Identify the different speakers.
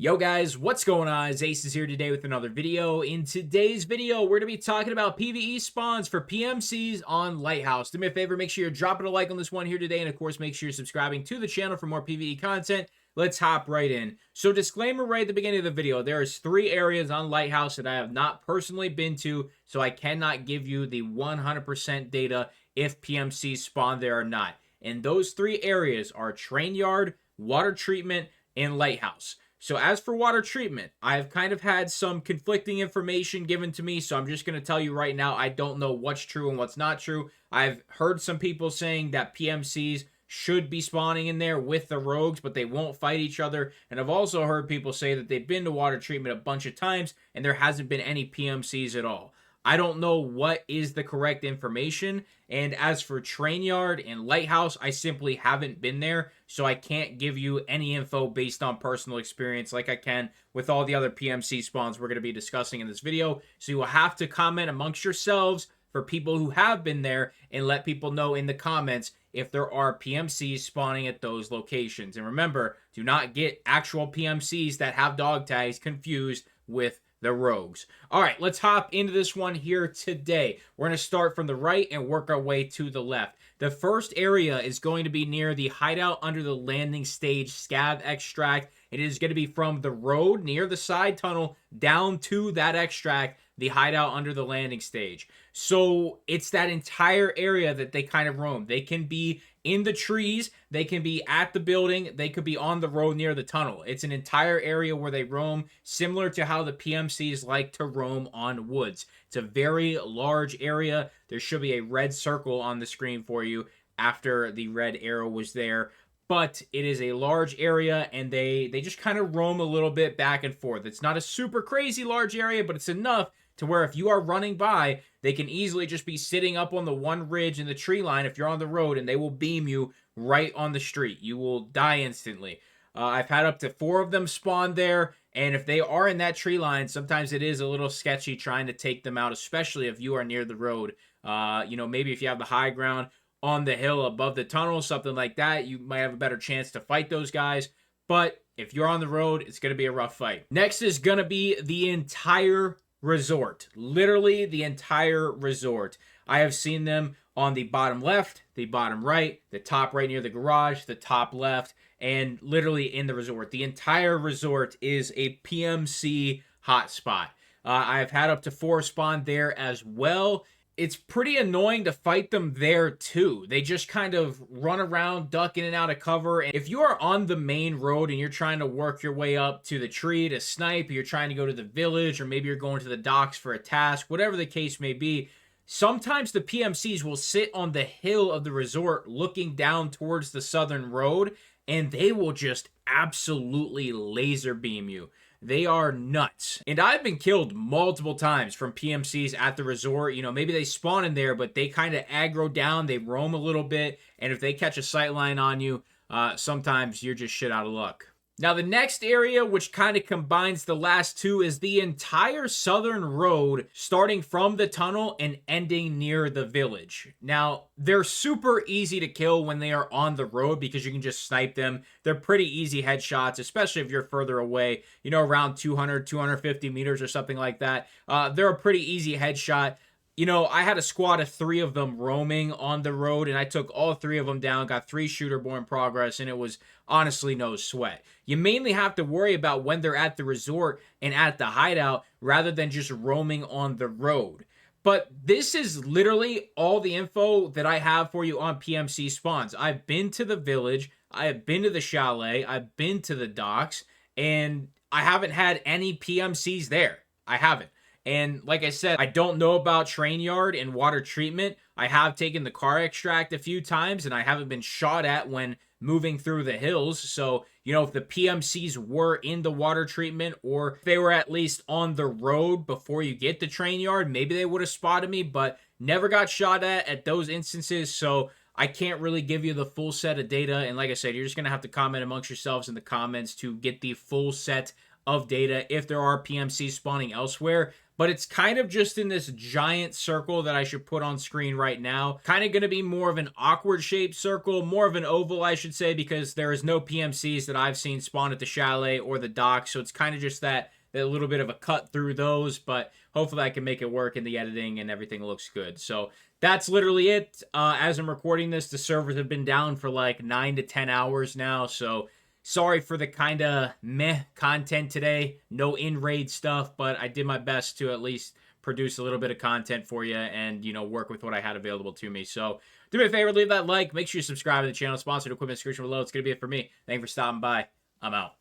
Speaker 1: Yo guys, what's going on? Acez is here today with another video. In today's video, we're going to be talking about PvE spawns for PMCs on Lighthouse. Do me a favor, make sure you're dropping a like on this one here today, and of course, make sure you're subscribing to the channel for more PvE content. Let's hop right in. So disclaimer right at the beginning of the video, there is 3 areas on Lighthouse that I have not personally been to, so I cannot give you the 100% data if PMCs spawn there or not. And those 3 areas are Train Yard, Water Treatment, and Lighthouse. So as for water treatment, I've kind of had some conflicting information given to me, so I'm just going to tell you right now, I don't know what's true and what's not true. I've heard some people saying that PMCs should be spawning in there with the rogues, but they won't fight each other. And I've also heard people say that they've been to water treatment a bunch of times and there hasn't been any PMCs at all. I don't know what is the correct information. And as for Train Yard and Lighthouse, I simply haven't been there, so I can't give you any info based on personal experience like I can with all the other PMC spawns we're going to be discussing in this video. So you will have to comment amongst yourselves for people who have been there and let people know in the comments if there are PMCs spawning at those locations. And remember, do not get actual PMCs that have dog tags confused with the rogues. All right, let's hop into this one here today. We're going to start from the right and work our way to the left. The first area is going to be near the hideout under the landing stage scav extract. It is going to be from the road near the side tunnel down to that extract, the hideout under the landing stage. So it's that entire area that they kind of roam. They can be in the trees, they can be at the building, they could be on the road near the tunnel. It's an entire area where they roam, similar to how the PMCs like to roam on woods. It's a very large area. There should be a red circle on the screen for you after the red arrow was there. But it is a large area, and they just kind of roam a little bit back and forth. It's not a super crazy large area, but it's enough to where if you are running by, they can easily just be sitting up on the one ridge in the tree line if you're on the road, and they will beam you right on the street. You will die instantly. I've had up to 4 of them spawn there, and if they are in that tree line, sometimes it is a little sketchy trying to take them out, especially if you are near the road. Maybe if you have the high ground on the hill above the tunnel, something like that, you might have a better chance to fight those guys. But if you're on the road, it's going to be a rough fight. Next is going to be the entire resort. Literally the entire resort. I have seen them on the bottom left, the bottom right, the top right near the garage, the top left, and literally in the resort. The entire resort is a PMC hotspot. I've had up to 4 spawn there as well. It's pretty annoying to fight them there too. They just kind of run around, duck in and out of cover. And if you are on the main road and you're trying to work your way up to the tree to snipe, or you're trying to go to the village, or maybe you're going to the docks for a task, whatever the case may be, sometimes the PMCs will sit on the hill of the resort looking down towards the southern road, and they will just absolutely laser beam you. They are nuts. And I've been killed multiple times from PMCs at the resort. You know, maybe they spawn in there, but they kind of aggro down. They roam a little bit. And if they catch a sight line on you, sometimes you're just shit out of luck. Now, the next area, which kind of combines the last 2, is the entire southern road, starting from the tunnel and ending near the village. Now, they're super easy to kill when they are on the road because you can just snipe them. They're pretty easy headshots, especially if you're further away, you know, around 200, 250 meters or something like that. They're a pretty easy headshot. You know, I had a squad of 3 of them roaming on the road, and I took all 3 of them down, got 3 shooter-borne progress, and it was honestly no sweat. You mainly have to worry about when they're at the resort and at the hideout rather than just roaming on the road. But this is literally all the info that I have for you on PMC spawns. I've been to the village, I have been to the chalet, I've been to the docks, and I haven't had any PMCs there. I haven't. And like I said, I don't know about Train Yard and water treatment. I have taken the car extract a few times, and I haven't been shot at when moving through the hills. So, you know, if the PMCs were in the water treatment, or if they were at least on the road before you get to Train Yard, maybe they would have spotted me, but never got shot at those instances. So I can't really give you the full set of data. And like I said, you're just going to have to comment amongst yourselves in the comments to get the full set of data if there are PMCs spawning elsewhere. But it's kind of just in this giant circle that I should put on screen right now. Kind of going to be more of an awkward shaped circle, more of an oval, I should say, because there is no PMCs that I've seen spawn at the chalet or the dock. So it's kind of just that little bit of a cut through those, but hopefully I can make it work in the editing and everything looks good. So that's literally it. As I'm recording this, the servers have been down for like 9 to 10 hours now. So sorry for the kind of meh content today. No in-raid stuff, but I did my best to at least produce a little bit of content for you and, you know, work with what I had available to me. So do me a favor, leave that like. Make sure you subscribe to the channel. Sponsored equipment description below. It's going to be it for me. Thank you for stopping by. I'm out.